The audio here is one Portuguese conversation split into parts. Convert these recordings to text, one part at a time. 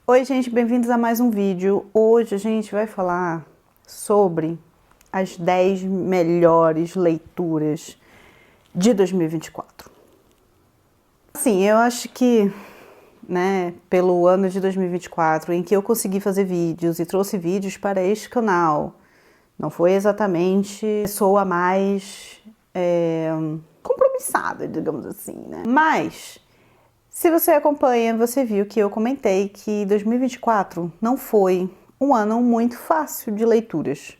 Oi gente, bem-vindos a mais um vídeo. Hoje a gente vai falar sobre as 10 melhores leituras de 2024. Assim, eu acho que, pelo ano de 2024, em que eu consegui fazer vídeos e trouxe vídeos para este canal, não foi exatamente a pessoa mais compromissada, digamos assim, né? Mas se você acompanha, você viu que eu comentei que 2024 não foi um ano muito fácil de leituras.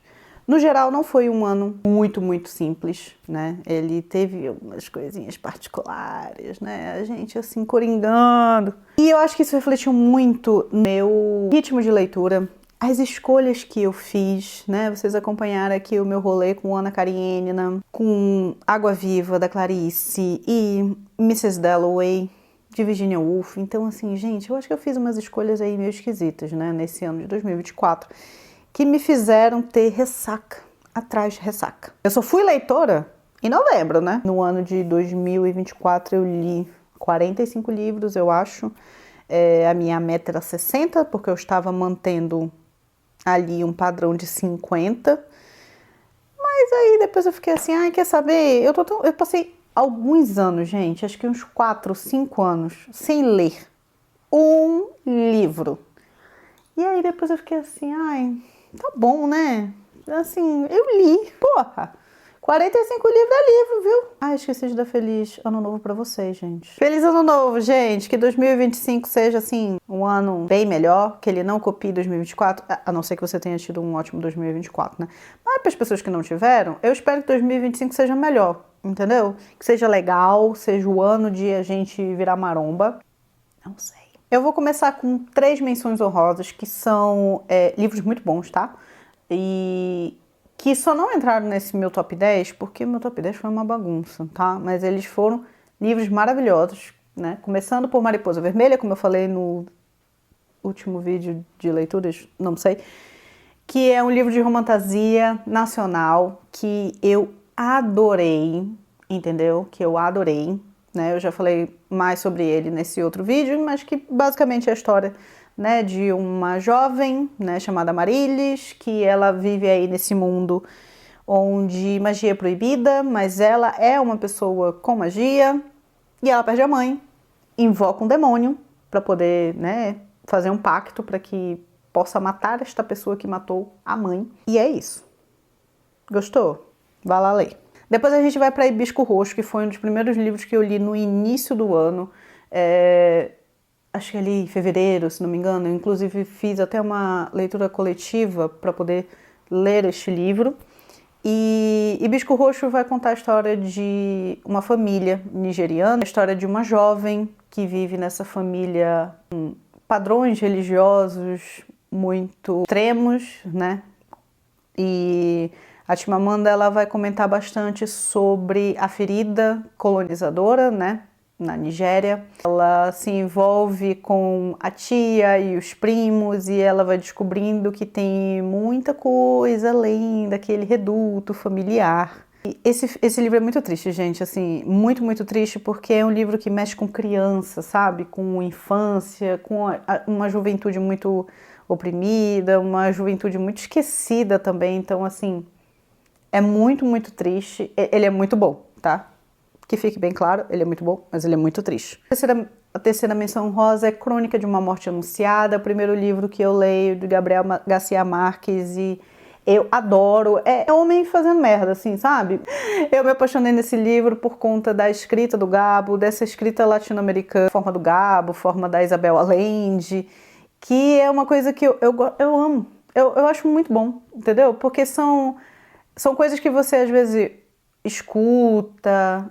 No geral, não foi um ano muito simples, né? Ele teve algumas coisinhas particulares, né? A gente assim, coringando. E eu acho que isso refletiu muito no meu ritmo de leitura, as escolhas que eu fiz, né? Vocês acompanharam aqui o meu rolê com Ana Karenina, com Água Viva, da Clarice, e Mrs. Dalloway, de Virginia Woolf. Então, assim, gente, eu acho que eu fiz umas escolhas aí meio esquisitas, né, nesse ano de 2024, que me fizeram ter ressaca atrás de ressaca. Eu só fui leitora em novembro, né? No ano de 2024 eu li 45 livros, eu acho. A minha meta era 60, porque eu estava mantendo ali um padrão de 50. Mas aí depois eu fiquei assim, ai, quer saber? Eu passei alguns anos, gente, acho que uns 4, 5 anos, sem ler um livro. E aí depois eu fiquei assim, ai, tá bom, né? Assim, eu li, porra. 45 livros é livro, viu? Ai, esqueci de dar feliz ano novo pra vocês, gente. Feliz ano novo, gente! Que 2025 seja, assim, um ano bem melhor, que ele não copie 2024, a não ser que você tenha tido um ótimo 2024, né? Mas para as pessoas que não tiveram, eu espero que 2025 seja melhor, entendeu? Que seja legal, seja o ano de a gente virar maromba. Não sei. Eu vou começar com 3 menções honrosas, que são livros muito bons, tá? E que só não entraram nesse meu top 10, porque meu top 10 foi uma bagunça, tá? Mas eles foram livros maravilhosos, né? Começando por Mariposa Vermelha, como eu falei no último vídeo de leituras, não sei, que é um livro de romantasia nacional que eu adorei, entendeu? Que eu adorei, né? Eu já falei mais sobre ele nesse outro vídeo, mas que basicamente é a história, né, de uma jovem, né, chamada Marilis, que ela vive aí nesse mundo onde magia é proibida, mas ela é uma pessoa com magia e ela perde a mãe, invoca um demônio para poder, né, fazer um pacto para que possa matar esta pessoa que matou a mãe. E é isso. Gostou? Vá lá ler. Depois a gente vai para Hibisco Roxo, que foi um dos primeiros livros que eu li no início do ano. Acho que ali em fevereiro, se não me engano. Eu, inclusive, fiz até uma leitura coletiva para poder ler este livro. E Hibisco Roxo vai contar a história de uma família nigeriana, a história de uma jovem que vive nessa família com padrões religiosos muito extremos, né? E a Chimamanda, ela vai comentar bastante sobre a ferida colonizadora, né, na Nigéria. Ela se envolve com a tia e os primos e ela vai descobrindo que tem muita coisa além daquele reduto familiar. E esse livro é muito triste, gente, assim, muito triste, porque é um livro que mexe com criança, sabe? Com infância, com uma juventude muito oprimida, uma juventude muito esquecida também. Então, assim, é muito triste. Ele é muito bom, tá? Que fique bem claro, ele é muito bom, mas ele é muito triste. A terceira menção honrosa é Crônica de uma Morte Anunciada, o primeiro livro que eu leio de Gabriel Garcia Marques, e eu adoro. É homem fazendo merda, assim, sabe? Eu me apaixonei nesse livro por conta da escrita do Gabo, dessa escrita latino-americana, forma do Gabo, forma da Isabel Allende, que é uma coisa que eu amo. Eu acho muito bom, entendeu? Porque são coisas que você às vezes escuta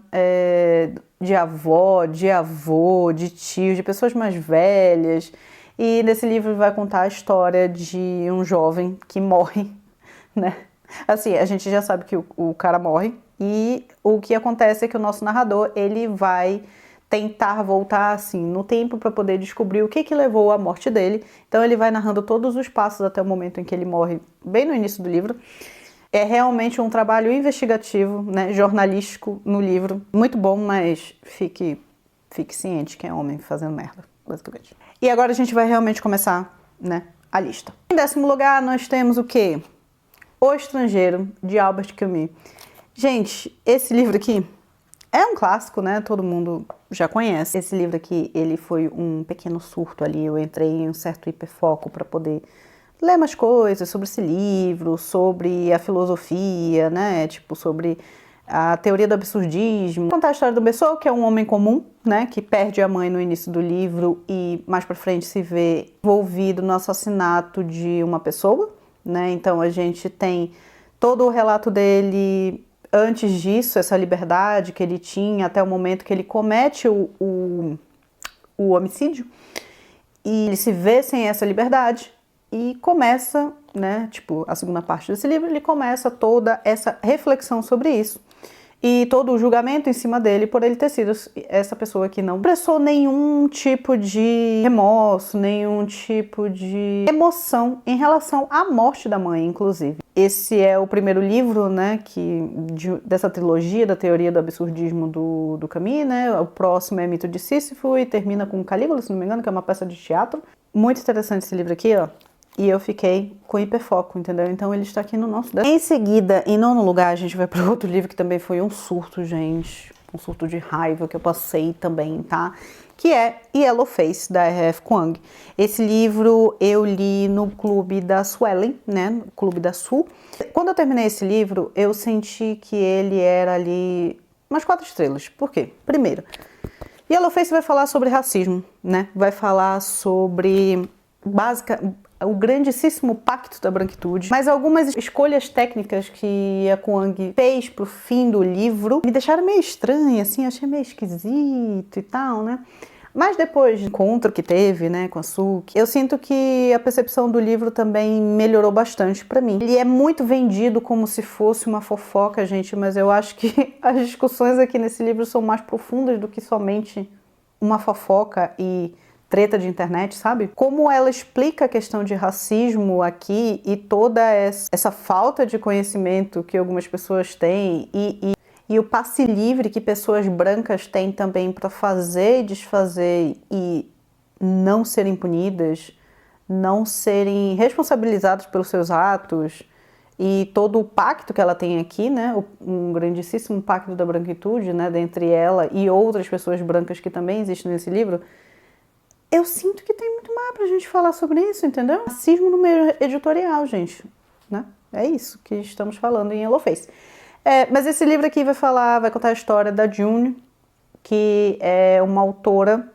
de avó, de avô, de tio, de pessoas mais velhas. E nesse livro vai contar a história de um jovem que morre, né? Assim, a gente já sabe que o cara morre. E o que acontece é que o nosso narrador, ele vai tentar voltar assim no tempo para poder descobrir o que levou à morte dele. Então ele vai narrando todos os passos até o momento em que ele morre, bem no início do livro. É realmente um trabalho investigativo, né, jornalístico no livro. Muito bom, mas fique ciente que é homem fazendo merda, basicamente. E agora a gente vai realmente começar, né, a lista. Em 10º lugar, nós temos o quê? O Estrangeiro, de Albert Camus. Gente, esse livro aqui é um clássico, né? Todo mundo já conhece. Esse livro aqui, ele foi um pequeno surto ali. Eu entrei em um certo hiperfoco para poder ler mais coisas sobre esse livro, sobre a filosofia, né? Tipo, sobre a teoria do absurdismo. Contar a história do Bessou, que é um homem comum, né? Que perde a mãe no início do livro e mais pra frente se vê envolvido no assassinato de uma pessoa, né? Então a gente tem todo o relato dele antes disso, essa liberdade que ele tinha até o momento que ele comete o homicídio. E ele se vê sem essa liberdade e começa, né, tipo, a segunda parte desse livro, ele começa toda essa reflexão sobre isso. E todo o julgamento em cima dele por ele ter sido essa pessoa que não expressou nenhum tipo de remorso, nenhum tipo de emoção em relação à morte da mãe, inclusive. Esse é o primeiro livro, né, dessa trilogia da teoria do absurdismo do Camus, né? O próximo é Mito de Sísifo e termina com Calígula, se não me engano, que é uma peça de teatro. Muito interessante esse livro aqui, ó. E eu fiquei com hiperfoco, entendeu? Então ele está aqui no nosso... Em seguida, em 9º lugar, a gente vai para outro livro que também foi um surto, gente. Um surto de raiva que eu passei também, tá? Que é Yellow Face, da R.F. Kuang. Esse livro eu li no Clube da Suelen, né? No Clube da Su. Quando eu terminei esse livro, eu senti que ele era ali umas 4 estrelas. Por quê? Primeiro, Yellow Face vai falar sobre racismo, né? Vai falar sobre o grandíssimo pacto da branquitude, mas algumas escolhas técnicas que a Kuang fez pro fim do livro me deixaram meio estranha, assim, achei meio esquisito e tal, né? Mas depois do encontro que teve, né, com a Suki, eu sinto que a percepção do livro também melhorou bastante pra mim. Ele é muito vendido como se fosse uma fofoca, gente, mas eu acho que as discussões aqui nesse livro são mais profundas do que somente uma fofoca e treta de internet, sabe? Como ela explica a questão de racismo aqui e toda essa falta de conhecimento que algumas pessoas têm e o passe livre que pessoas brancas têm também para fazer e desfazer e não serem punidas, não serem responsabilizadas pelos seus atos e todo o pacto que ela tem aqui, né? Um grandíssimo pacto da branquitude, né? Dentre ela e outras pessoas brancas que também existem nesse livro. Eu sinto que tem muito mais pra gente falar sobre isso, entendeu? Racismo no meio editorial, gente, né? É isso que estamos falando em Yellow Face. Mas esse livro aqui vai contar a história da June, que é uma autora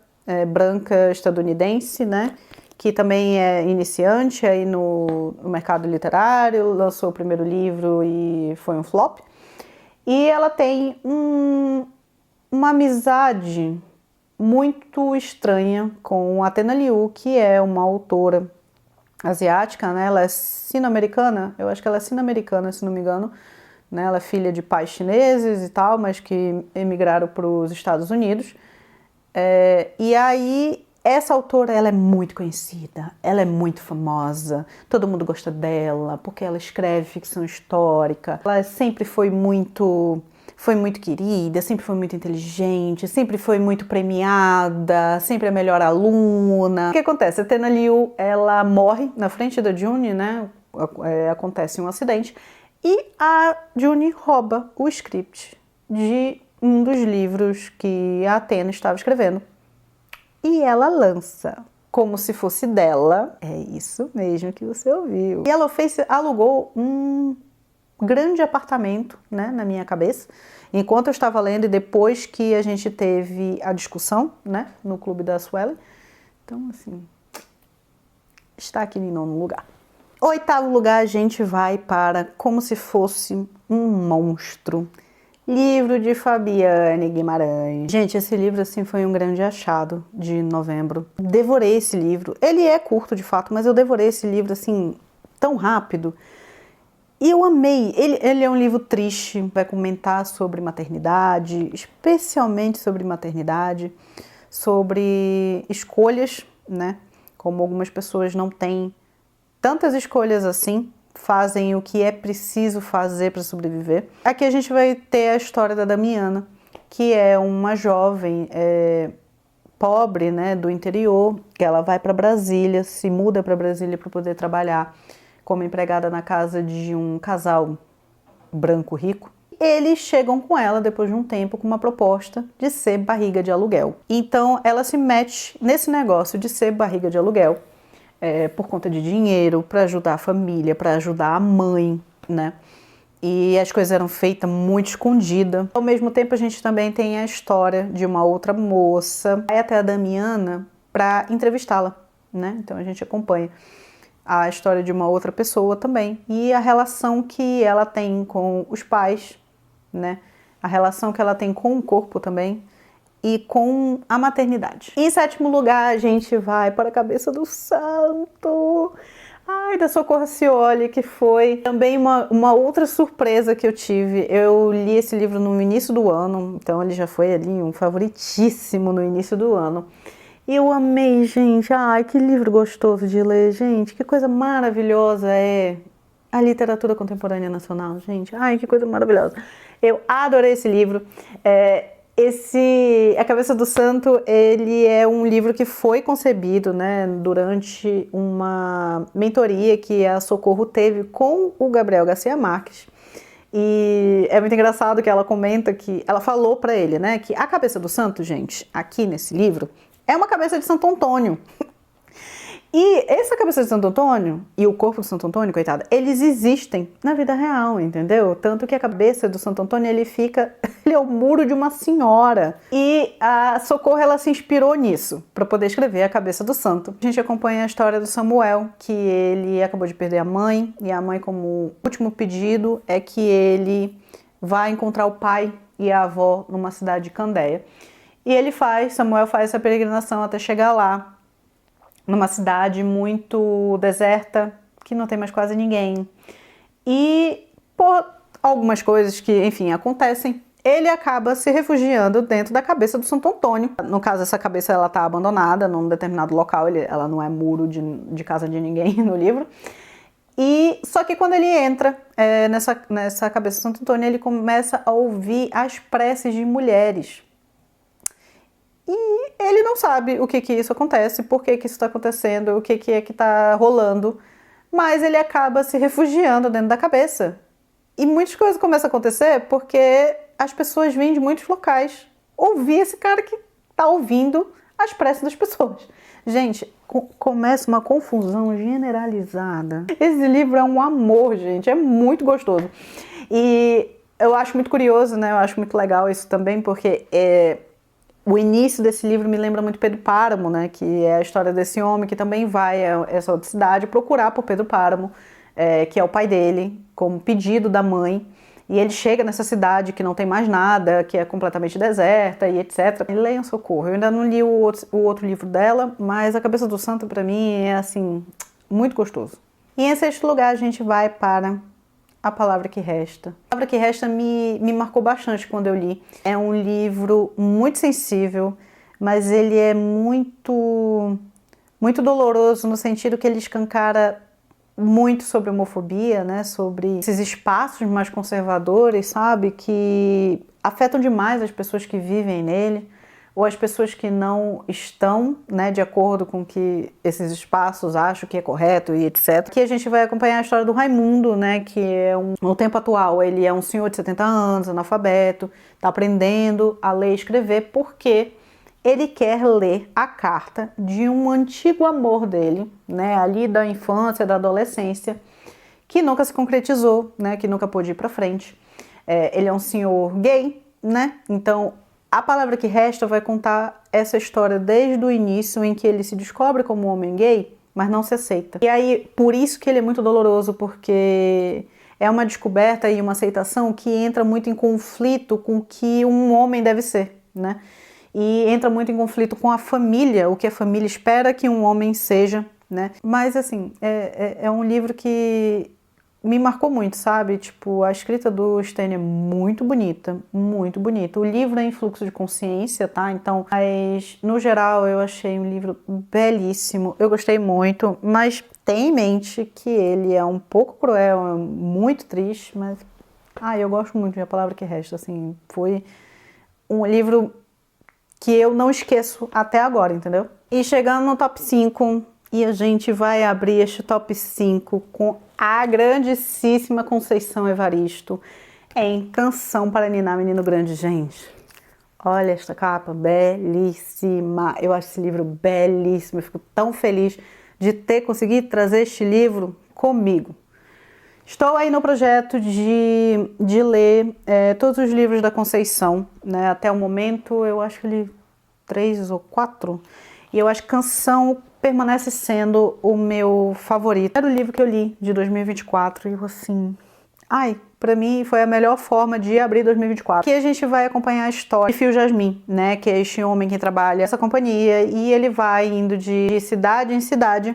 branca estadunidense, né? Que também é iniciante aí no mercado literário, lançou o primeiro livro e foi um flop. E ela tem uma amizade muito estranha com a Tena Liu, que é uma autora asiática, né? Ela é sino-americana, eu acho que ela é sino-americana, se não me engano, né? Ela é filha de pais chineses e tal, mas que emigraram para os Estados Unidos. E aí, essa autora, ela é muito conhecida, ela é muito famosa, todo mundo gosta dela, porque ela escreve ficção histórica, ela sempre foi muito querida, sempre foi muito inteligente, sempre foi muito premiada, sempre a melhor aluna. O que acontece? A Tena Liu, ela morre na frente da June, né? Acontece um acidente e a June rouba o script de um dos livros que a Tena estava escrevendo. E ela lança como se fosse dela. É isso mesmo que você ouviu. E ela alugou um grande apartamento, né, na minha cabeça, enquanto eu estava lendo e depois que a gente teve a discussão, né, no Clube da Suelen. Então, assim, está aqui em 9º lugar. 8º lugar, a gente vai para Como se Fosse um Monstro. Livro de Fabiane Guimarães. Gente, esse livro, assim, foi um grande achado de novembro. Devorei esse livro. Ele é curto, de fato, mas eu devorei esse livro, assim, tão rápido. E eu amei. Ele é um livro triste, vai comentar sobre maternidade, especialmente sobre maternidade, sobre escolhas, né? Como algumas pessoas não têm tantas escolhas assim, fazem o que é preciso fazer para sobreviver. Aqui a gente vai ter a história da Damiana, que é uma jovem pobre, né, do interior, que ela vai para Brasília, se muda para Brasília para poder trabalhar como empregada na casa de um casal branco rico. Eles chegam com ela, depois de um tempo, com uma proposta de ser barriga de aluguel. Então, ela se mete nesse negócio de ser barriga de aluguel, por conta de dinheiro, para ajudar a família, para ajudar a mãe, né? E as coisas eram feitas muito escondidas. Ao mesmo tempo, a gente também tem a história de uma outra moça. Vai até a Damiana para entrevistá-la, né? Então, a gente acompanha a história de uma outra pessoa também. E a relação que ela tem com os pais, né? A relação que ela tem com o corpo também e com a maternidade. Em sétimo lugar, a gente vai para a Cabeça do Santo. Ai, da Socorro Scioli, que foi também uma outra surpresa que eu tive. Eu li esse livro no início do ano, então ele já foi ali um favoritíssimo no início do ano. E eu amei, gente. Ai, que livro gostoso de ler, gente. Que coisa maravilhosa é a literatura contemporânea nacional, gente. Ai, que coisa maravilhosa. Eu adorei esse livro. A Cabeça do Santo, ele é um livro que foi concebido, né, durante uma mentoria que a Socorro teve com o Gabriel Garcia Marques. E é muito engraçado que ela comenta que ela falou para ele, né, que a Cabeça do Santo, gente, aqui nesse livro, é uma cabeça de Santo Antônio. E essa cabeça de Santo Antônio e o corpo de Santo Antônio, coitada, eles existem na vida real, entendeu? Tanto que a cabeça do Santo Antônio, ele é o muro de uma senhora. E a Socorro, ela se inspirou nisso, para poder escrever a Cabeça do Santo. A gente acompanha a história do Samuel, que ele acabou de perder a mãe, e a mãe, como último pedido, é que ele vá encontrar o pai e a avó numa cidade de Candeia. E Samuel faz essa peregrinação até chegar lá, numa cidade muito deserta, que não tem mais quase ninguém. E por algumas coisas que, enfim, acontecem, ele acaba se refugiando dentro da cabeça do Santo Antônio. No caso, essa cabeça ela está abandonada num determinado local, ela não é muro de casa de ninguém no livro. E só que quando ele entra nessa cabeça do Santo Antônio, ele começa a ouvir as preces de mulheres. E ele não sabe o que isso acontece, por que isso está acontecendo, o que é que está rolando, mas ele acaba se refugiando dentro da cabeça. E muitas coisas começam a acontecer porque as pessoas vêm de muitos locais ouvir esse cara que está ouvindo as preces das pessoas. Gente, começa uma confusão generalizada. Esse livro é um amor, gente, é muito gostoso. E eu acho muito curioso, né? Eu acho muito legal isso também, porque o início desse livro me lembra muito Pedro Páramo, né? Que é a história desse homem que também vai a essa outra cidade procurar por Pedro Páramo, que é o pai dele, como pedido da mãe. E ele chega nessa cidade que não tem mais nada, que é completamente deserta e etc. Leiam Socorro. Eu ainda não li o outro livro dela, mas A Cabeça do Santo, para mim, é, assim, muito gostoso. E em sexto lugar, a gente vai para A Palavra que Resta. A Palavra que Resta me marcou bastante quando eu li. É um livro muito sensível, mas ele é muito doloroso no sentido que ele escancara muito sobre homofobia, né? Sobre esses espaços mais conservadores, sabe? Que afetam demais as pessoas que vivem nele, ou as pessoas que não estão, né, de acordo com que esses espaços acham que é correto e etc. Aqui a gente vai acompanhar a história do Raimundo, né, que é no tempo atual, ele é um senhor de 70 anos, analfabeto, está aprendendo a ler e escrever porque ele quer ler a carta de um antigo amor dele, né, ali da infância, da adolescência, que nunca se concretizou, né, que nunca pôde ir para frente. Ele é um senhor gay, né, então A Palavra que Resta vai contar essa história desde o início, em que ele se descobre como um homem gay, mas não se aceita. E aí, por isso que ele é muito doloroso, porque é uma descoberta e uma aceitação que entra muito em conflito com o que um homem deve ser, né? E entra muito em conflito com a família, o que a família espera que um homem seja, né? Mas, assim, é um livro que me marcou muito, sabe? Tipo, a escrita do Stênio é muito bonita, muito bonita. O livro é em fluxo de consciência, tá? Então, mas, no geral, eu achei um livro belíssimo. Eu gostei muito, mas tenha em mente que ele é um pouco cruel, é muito triste, mas... eu gosto muito de A Palavra que Resta, assim. Foi um livro que eu não esqueço até agora, entendeu? E chegando no top 5, e a gente vai abrir este top 5 com a grandíssima Conceição Evaristo em Canção para Ninar Menino Grande. Gente, olha esta capa, belíssima. Eu acho esse livro belíssimo, eu fico tão feliz de ter conseguido trazer este livro comigo. Estou aí no projeto de ler todos os livros da Conceição, né? Até o momento eu acho que li 3 ou 4, e eu acho que Canção permanece sendo o meu favorito. Era o livro que eu li de 2024 e eu assim... pra mim foi a melhor forma de abrir 2024. Aqui a gente vai acompanhar a história de Fio Jasmin, né? Que é este homem que trabalha nessa companhia e ele vai indo de cidade em cidade,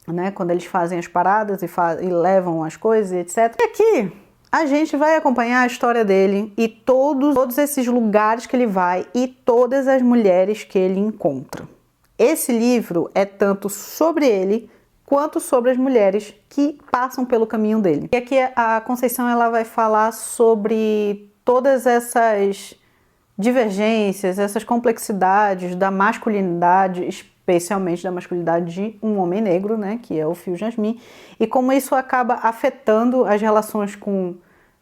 né? Quando eles fazem as paradas e levam as coisas, etc. E aqui a gente vai acompanhar a história dele e todos esses lugares que ele vai e todas as mulheres que ele encontra. Esse livro é tanto sobre ele quanto sobre as mulheres que passam pelo caminho dele. E aqui a Conceição ela vai falar sobre todas essas divergências, essas complexidades da masculinidade, especialmente da masculinidade de um homem negro, né, que é o Fio Jasmin, e como isso acaba afetando as relações com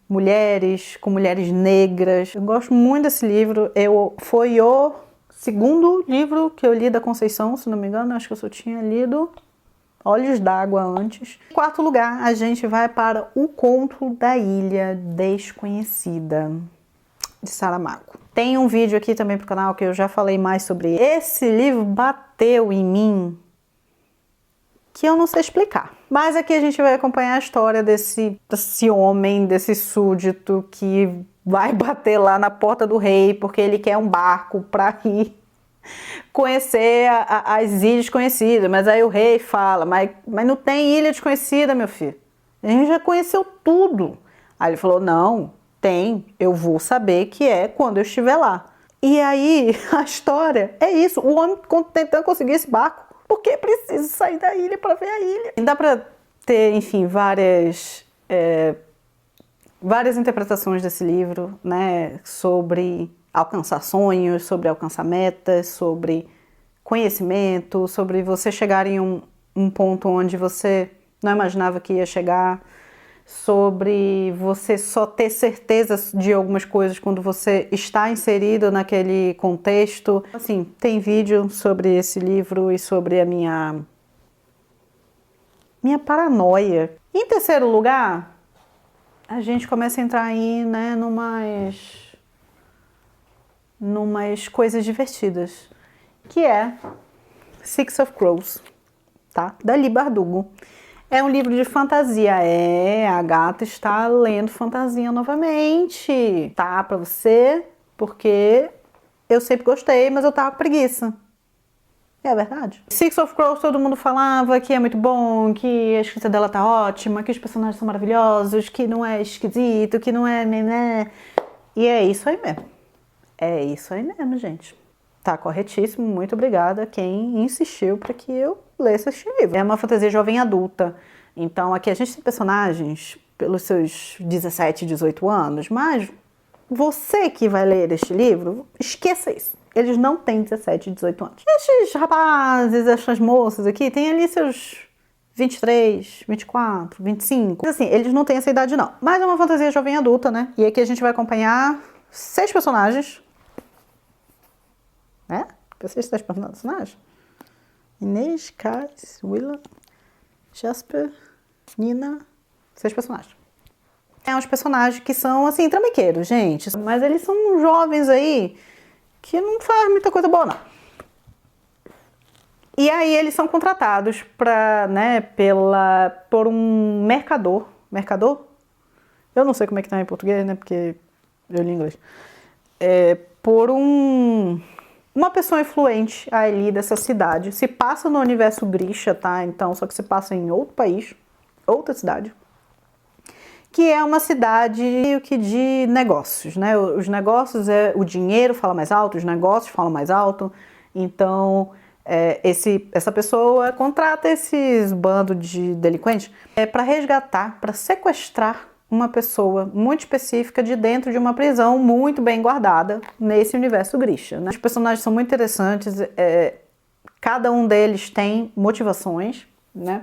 mulheres negras. Eu gosto muito desse livro, foi o segundo livro que eu li da Conceição, se não me engano, acho que eu só tinha lido Olhos d'Água antes. Em quarto lugar, a gente vai para O Conto da Ilha Desconhecida, de Saramago. Tem um vídeo aqui também pro canal que eu já falei mais sobre ele. Esse livro bateu em mim que eu não sei explicar. Mas aqui a gente vai acompanhar a história desse homem, desse súdito que vai bater lá na porta do rei porque ele quer um barco para ir conhecer as ilhas desconhecidas. Mas aí o rei fala, mas não tem ilha desconhecida, meu filho. A gente já conheceu tudo. Aí ele falou, não, tem, eu vou saber que é quando eu estiver lá. E aí a história é isso, o homem tentando conseguir esse barco porque precisa sair da ilha para ver a ilha. E dá para ter, enfim, várias interpretações desse livro, né, sobre alcançar sonhos, sobre alcançar metas, sobre conhecimento, sobre você chegar em um ponto onde você não imaginava que ia chegar, sobre você só ter certeza de algumas coisas quando você está inserido naquele contexto. Assim, tem vídeo sobre esse livro e sobre a minha paranoia. Em terceiro lugar, a gente começa a entrar aí, né, numas coisas divertidas, que é Six of Crows, tá? Da Leigh Bardugo. É um livro de fantasia. A gata está lendo fantasia novamente, tá? Pra você, porque eu sempre gostei, mas eu tava com preguiça. É verdade. Six of Crows, todo mundo falava que é muito bom, que a escrita dela tá ótima, que os personagens são maravilhosos, que não é esquisito, que não é... E é isso aí mesmo. É isso aí mesmo, gente. Tá corretíssimo, muito obrigada a quem insistiu para que eu lesse este livro. É uma fantasia jovem adulta, então aqui a gente tem personagens pelos seus 17, 18 anos, mas você que vai ler este livro, esqueça isso. Eles não têm 17, 18 anos. Estes rapazes, essas moças aqui, têm ali seus 23, 24, 25. Assim, eles não têm essa idade não, mas é uma fantasia jovem adulta, né? E aqui a gente vai acompanhar 6 personagens. É? Vocês estão personagens? Inês, Cass, Willa, Jasper, Nina. 6 personagens. É uns personagens que são, assim, trambiqueiros, gente. Mas eles são jovens aí que não fazem muita coisa boa, não. E aí eles são contratados por um mercador. Mercador? Eu não sei como é que tá em português, né? Porque eu li em inglês. Por uma pessoa influente ali dessa cidade. Se passa no universo Grisha, tá? Então, só que se passa em outro país, outra cidade. Que é uma cidade meio que de negócios, né? Os negócios, o dinheiro fala mais alto, os negócios falam mais alto. Então, essa pessoa contrata esses bandos de delinquentes para resgatar, para sequestrar uma pessoa muito específica de dentro de uma prisão muito bem guardada nesse universo Grisha, né? Os personagens são muito interessantes, cada um deles tem motivações, né?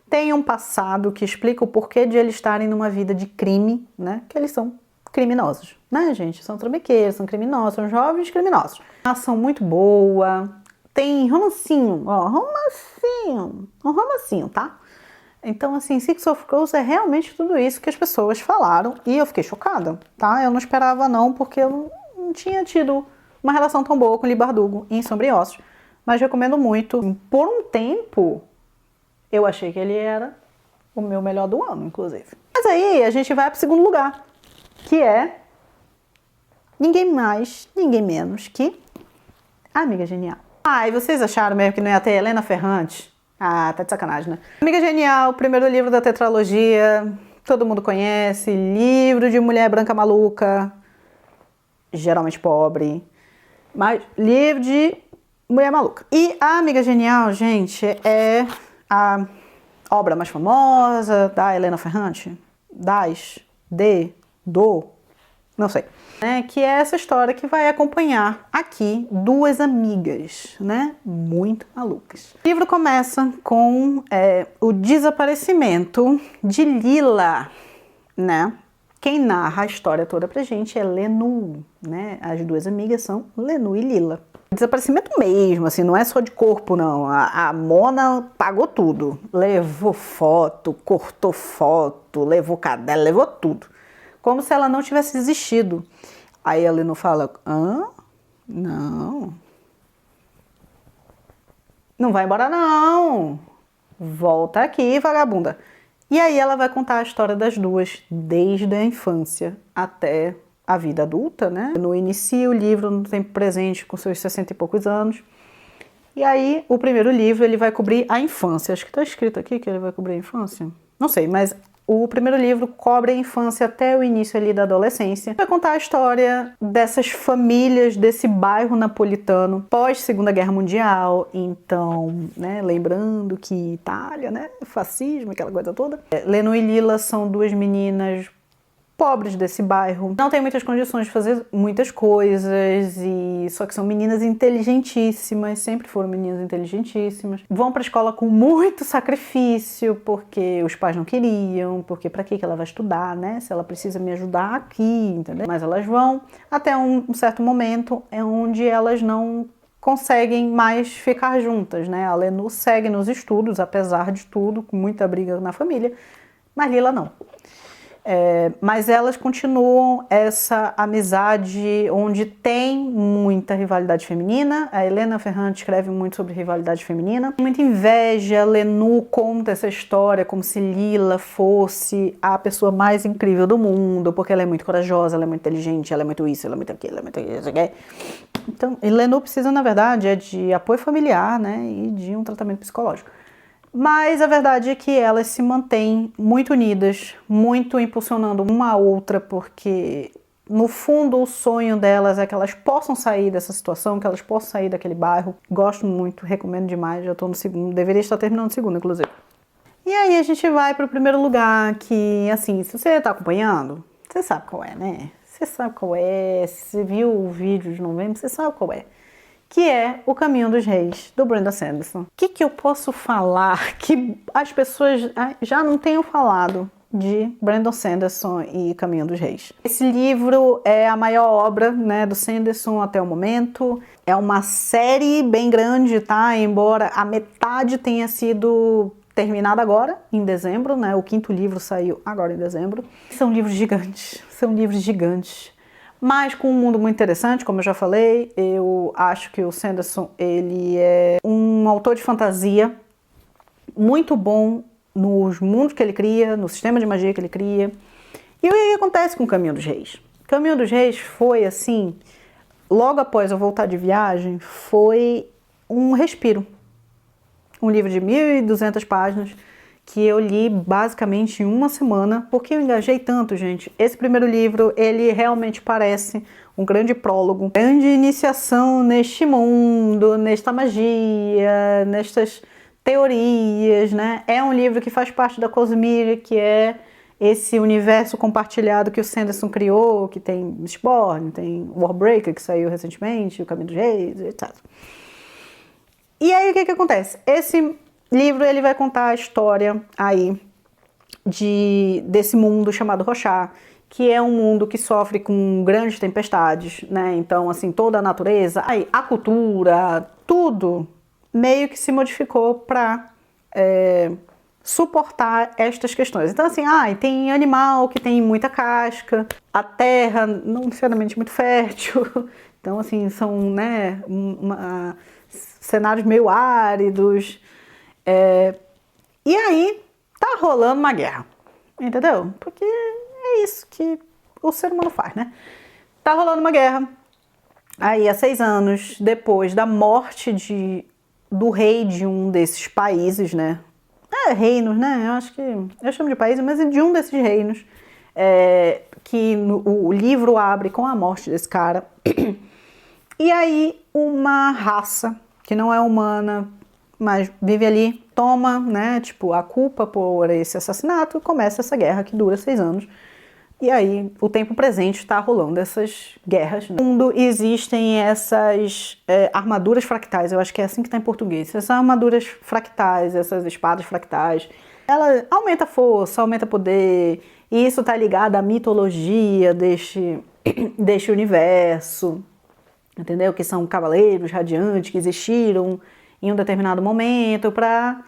Tem um passado que explica o porquê de eles estarem numa vida de crime, né? Que eles são criminosos, né, gente? São trambiqueiros, são criminosos, são jovens criminosos. Ação muito boa, tem romancinho, ó, um romancinho, tá? Então, assim, Six of Crows é realmente tudo isso que as pessoas falaram e eu fiquei chocada, tá? Eu não esperava não, porque eu não tinha tido uma relação tão boa com Leigh Bardugo em Sombra e Ossos, mas recomendo muito. Por um tempo, eu achei que ele era o meu melhor do ano, inclusive. Mas aí, a gente vai pro segundo lugar, que é ninguém mais, ninguém menos que a Amiga Genial. Ah, e vocês acharam mesmo que não ia ter Helena Ferrante? Ah, tá de sacanagem, né? Amiga Genial, primeiro livro da tetralogia, todo mundo conhece, livro de mulher branca maluca, geralmente pobre, mas livro de mulher maluca. E a Amiga Genial, gente, é a obra mais famosa da Helena Ferrante, não sei, né? Que é essa história que vai acompanhar aqui duas amigas, né? Muito malucas. O livro começa com o desaparecimento de Lila, né? Quem narra a história toda pra gente é Lenu, né? As duas amigas são Lenu e Lila. Desaparecimento mesmo, assim, não é só de corpo, não. A Mona pagou tudo. Levou foto, cortou foto, levou cadela, levou tudo. Como se ela não tivesse existido. Aí a Lenu fala, hã? Não. Não vai embora, não. Volta aqui, vagabunda. E aí ela vai contar a história das duas, desde a infância até a vida adulta, né? No inicio o livro no tempo presente, com seus 60 e poucos anos. E aí o primeiro livro ele vai cobrir a infância. Acho que tá escrito aqui que ele vai cobrir a infância. Não sei, mas o primeiro livro cobre a infância até o início ali da adolescência. Vai contar a história dessas famílias, desse bairro napolitano pós-Segunda Guerra Mundial. Então, né, lembrando que Itália, né, fascismo, aquela coisa toda. Lenu e Lila são duas meninas pobres desse bairro, não tem muitas condições de fazer muitas coisas, só que são meninas inteligentíssimas, sempre foram meninas inteligentíssimas. Vão para a escola com muito sacrifício, porque os pais não queriam, porque para que ela vai estudar, né? Se ela precisa me ajudar aqui, entendeu? Mas elas vão até um certo momento onde elas não conseguem mais ficar juntas, né? A Lenu segue nos estudos, apesar de tudo, com muita briga na família, mas Lila não. Mas elas continuam essa amizade onde tem muita rivalidade feminina. A Helena Ferrante escreve muito sobre rivalidade feminina. Muita inveja. Lenu conta essa história como se Lila fosse a pessoa mais incrível do mundo, porque ela é muito corajosa, ela é muito inteligente, ela é muito isso, ela é muito aquilo, ela é muito isso. Então, Lenu precisa, na verdade, de apoio familiar, né, e de um tratamento psicológico. Mas a verdade é que elas se mantêm muito unidas, muito impulsionando uma a outra, porque no fundo o sonho delas é que elas possam sair dessa situação, que elas possam sair daquele bairro. Gosto muito, recomendo demais, já estou no segundo, deveria estar terminando o segundo, inclusive. E aí a gente vai para o primeiro lugar, que assim, se você está acompanhando, você sabe qual é, né? Você sabe qual é, se você viu o vídeo de novembro, você sabe qual é. Que é O Caminho dos Reis, do Brandon Sanderson. O que eu posso falar que as pessoas já não tenham falado de Brandon Sanderson e Caminho dos Reis? Esse livro é a maior obra, né, do Sanderson até o momento. É uma série bem grande, tá? Embora a metade tenha sido terminada agora, em dezembro, né? O quinto livro saiu agora em dezembro. São livros gigantes. Mas com um mundo muito interessante, como eu já falei. Eu acho que o Sanderson, ele é um autor de fantasia muito bom nos mundos que ele cria, no sistema de magia que ele cria. E o que acontece com o Caminho dos Reis? Caminho dos Reis foi assim, logo após eu voltar de viagem, foi um respiro. Um livro de 1.200 páginas, que eu li basicamente em uma semana, porque eu engajei tanto, gente. Esse primeiro livro, ele realmente parece um grande prólogo, grande iniciação neste mundo, nesta magia, nestas teorias, né? É um livro que faz parte da Cosmere, que é esse universo compartilhado que o Sanderson criou, que tem Mistborn, tem Warbreaker, que saiu recentemente, O Caminho dos Reis, etc. E aí, o que acontece? Esse livro, ele vai contar a história aí desse mundo chamado Roshar, que é um mundo que sofre com grandes tempestades, né? Então, assim, toda a natureza, a cultura, tudo meio que se modificou para suportar estas questões. Então, assim, tem animal que tem muita casca, a terra não necessariamente muito fértil. Então, assim, são, né, cenários meio áridos. E aí, tá rolando uma guerra, entendeu? Porque é isso que o ser humano faz, né? Tá rolando uma guerra. Aí, há 6 anos depois da morte do rei de um desses países, né? Reinos, né? Eu acho que eu chamo de países, mas é de um desses reinos, que o livro abre com a morte desse cara. E aí, uma raça que não é humana, mas vive ali, toma, né, tipo, a culpa por esse assassinato e começa essa guerra que dura 6 anos. E aí, o tempo presente está rolando essas guerras. No mundo existem essas armaduras fractais, eu acho que é assim que está em português. Essas armaduras fractais, essas espadas fractais, ela aumenta a força, aumenta poder, e isso está ligado à mitologia deste universo, entendeu? Que são cavaleiros radiantes que existiram em um determinado momento para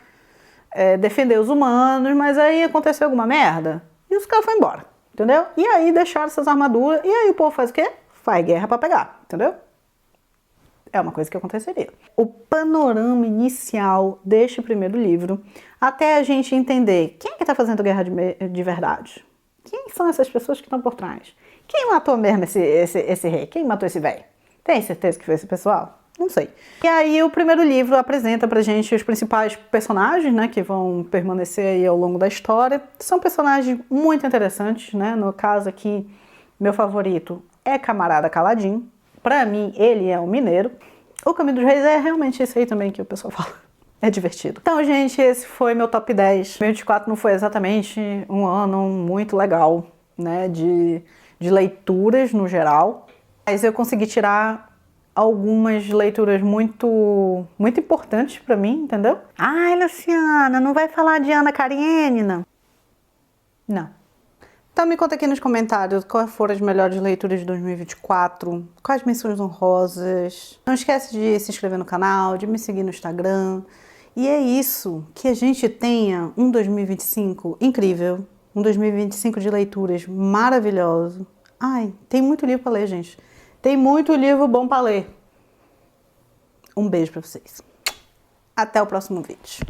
defender os humanos, mas aí aconteceu alguma merda e os caras foram embora. Entendeu? E aí deixaram essas armaduras, e aí o povo faz o quê? Faz guerra pra pegar, entendeu? É uma coisa que aconteceria. O panorama inicial deste primeiro livro, até a gente entender quem é que tá fazendo guerra de verdade. Quem são essas pessoas que estão por trás? Quem matou mesmo esse rei? Quem matou esse velho? Tem certeza que foi esse pessoal? Não sei. E aí o primeiro livro apresenta pra gente os principais personagens, né, que vão permanecer aí ao longo da história. São personagens muito interessantes, né? No caso aqui, meu favorito é Camarada Caladinho. Pra mim, ele é um mineiro. O Caminho dos Reis é realmente isso aí também que o pessoal fala. É divertido. Então, gente, esse foi meu top 10. 2024 não foi exatamente um ano muito legal, né, de leituras no geral. Mas eu consegui tirar algumas leituras muito importantes pra mim, entendeu? Ai, Luciana, não vai falar de Ana Karenina? Não. Então me conta aqui nos comentários quais foram as melhores leituras de 2024, quais menções honrosas. Não esquece de se inscrever no canal, de me seguir no Instagram. E é isso, que a gente tenha um 2025 incrível, um 2025 de leituras maravilhoso. Ai, tem muito livro pra ler, gente. Tem muito livro bom pra ler. Um beijo pra vocês. Até o próximo vídeo.